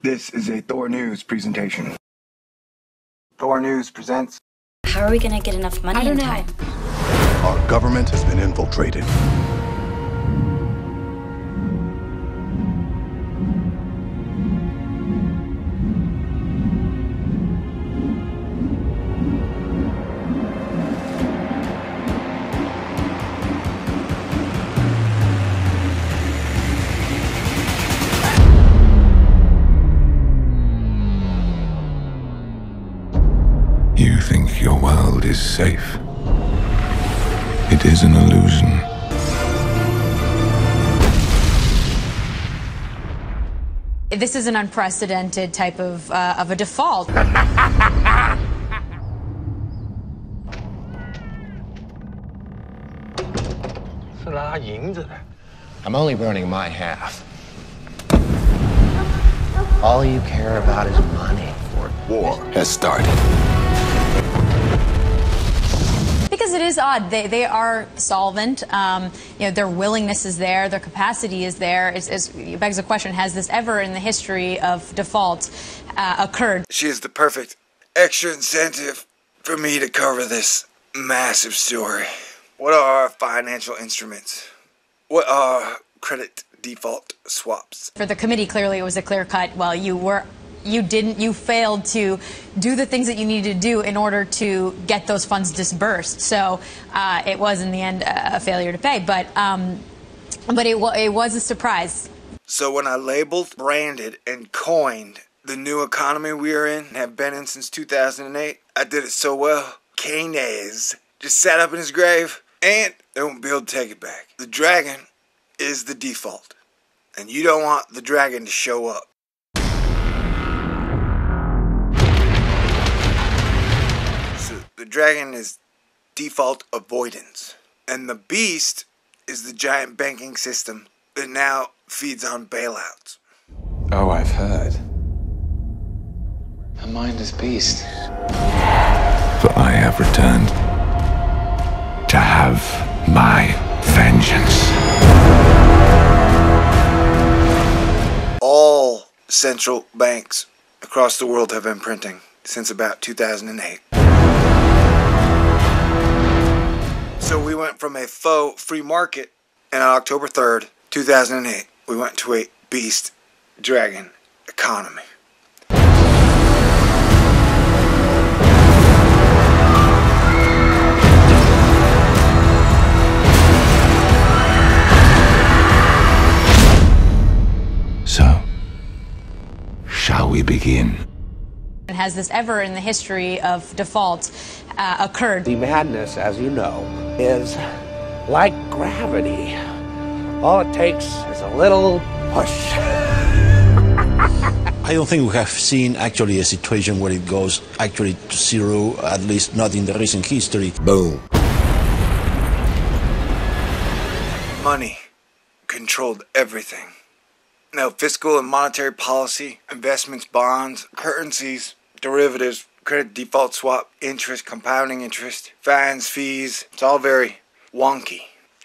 This is a Thor News presentation. Thor News presents... How are we gonna get enough money in time? Our government has been infiltrated. You think your world is safe. It is an illusion. This is an unprecedented type of a default. I'm only burning my half. All you care about is money. War has started. Because it is odd. They are solvent. Their willingness is there. Their capacity is there. It begs the question, has this ever in the history of default occurred? She is the perfect extra incentive for me to cover this massive story. What are financial instruments? What are credit default swaps? For the committee, clearly it was a clear cut. Well, you failed to do the things that you needed to do in order to get those funds disbursed. So it was in the end a failure to pay, but it was a surprise. So when I labeled, branded, and coined the new economy we are in and have been in since 2008, I did it so well. Keynes just sat up in his grave and they won't be able to take it back. The dragon is the default, and you don't want the dragon to show up. The dragon is default avoidance, and the beast is the giant banking system that now feeds on bailouts. Oh, I've heard. Her mind is beast. For I have returned to have my vengeance. All central banks across the world have been printing since about 2008. So we went from a faux free market, and on October 3rd, 2008, we went to a beast dragon economy. So, shall we begin? Has this ever in the history of default occurred? The madness, as you know, is like gravity. All it takes is a little push. I don't think we have seen actually a situation where it goes actually to zero, at least not in the recent history. Boom. Money controlled everything. Now, fiscal and monetary policy, investments, bonds, currencies, derivatives, credit default swap, interest, compounding interest, fines, fees, it's all very wonky,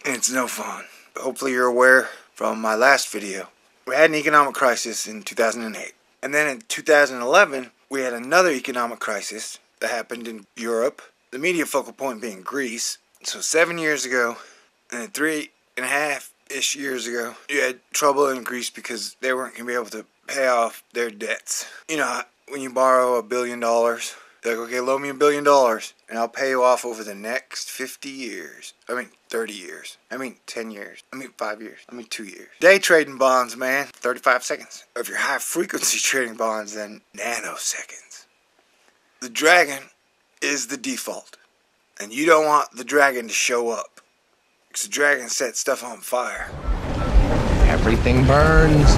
and it's no fun. But hopefully you're aware from my last video, we had an economic crisis in 2008. And then in 2011, we had another economic crisis that happened in Europe, the media focal point being Greece. So 7 years ago, and then 3.5-ish years ago, you had trouble in Greece because they weren't going to be able to pay off their debts. You know, when you borrow $1 billion, they're like, okay, loan me $1 billion, and I'll pay you off over the next 50 years. 30 years. 10 years. 5 years. 2 years. Day trading bonds, man, 35 seconds. Or if you're high frequency trading bonds, then nanoseconds. The dragon is the default, and you don't want the dragon to show up, because the dragon sets stuff on fire. Everything burns.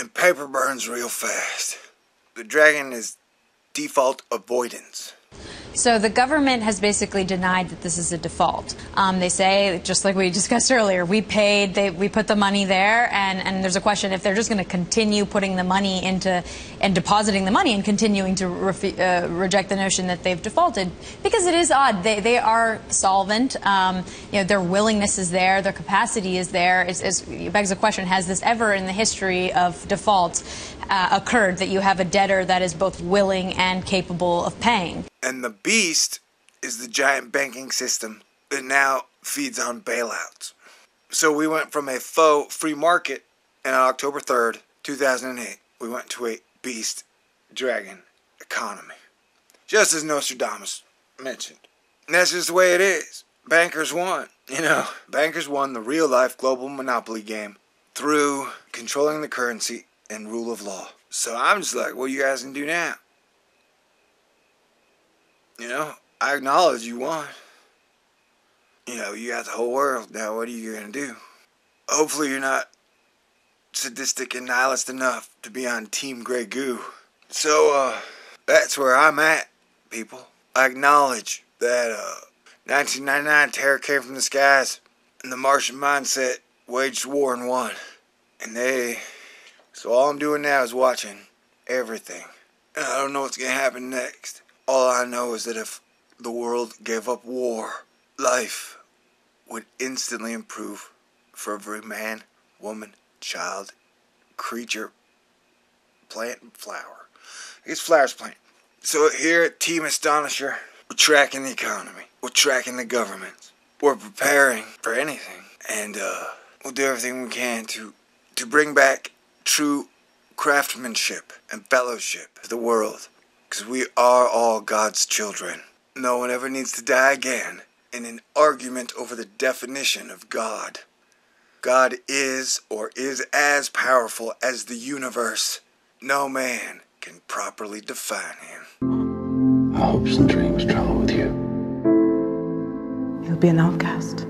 And paper burns real fast. The dragon is default avoidance. So the government has basically denied that this is a default. They say, just like we discussed earlier, we paid, we put the money there, and there's a question if they're just going to continue putting the money into and depositing the money and continuing to reject the notion that they've defaulted, because it is odd. They are solvent. Their willingness is there, their capacity is there. It begs the question: has this ever in the history of defaults occurred that you have a debtor that is both willing and capable of paying? And the beast is the giant banking system that now feeds on bailouts. So we went from a faux free market on October 3rd, 2008. We went to a beast dragon economy. Just as Nostradamus mentioned. And that's just the way it is. Bankers won. Bankers won the real-life global monopoly game through controlling the currency and rule of law. So I'm just like, what you guys can do now? I acknowledge you won. You got the whole world. Now what are you going to do? Hopefully you're not sadistic and nihilist enough to be on Team Grey Goo. So, that's where I'm at, people. I acknowledge that, 1999 terror came from the skies, and the Martian mindset waged war and won. So all I'm doing now is watching everything. And I don't know what's going to happen next. All I know is that if the world gave up war, life would instantly improve for every man, woman, child, creature, plant, and flower. I guess flower's plant. So here at Team Astonisher, we're tracking the economy. We're tracking the government. We're preparing for anything. And we'll do everything we can to bring back true craftsmanship and fellowship to the world. Because we are all God's children. No one ever needs to die again in an argument over the definition of God. God is or is as powerful as the universe. No man can properly define him. Hopes and dreams travel with you. You'll be an outcast.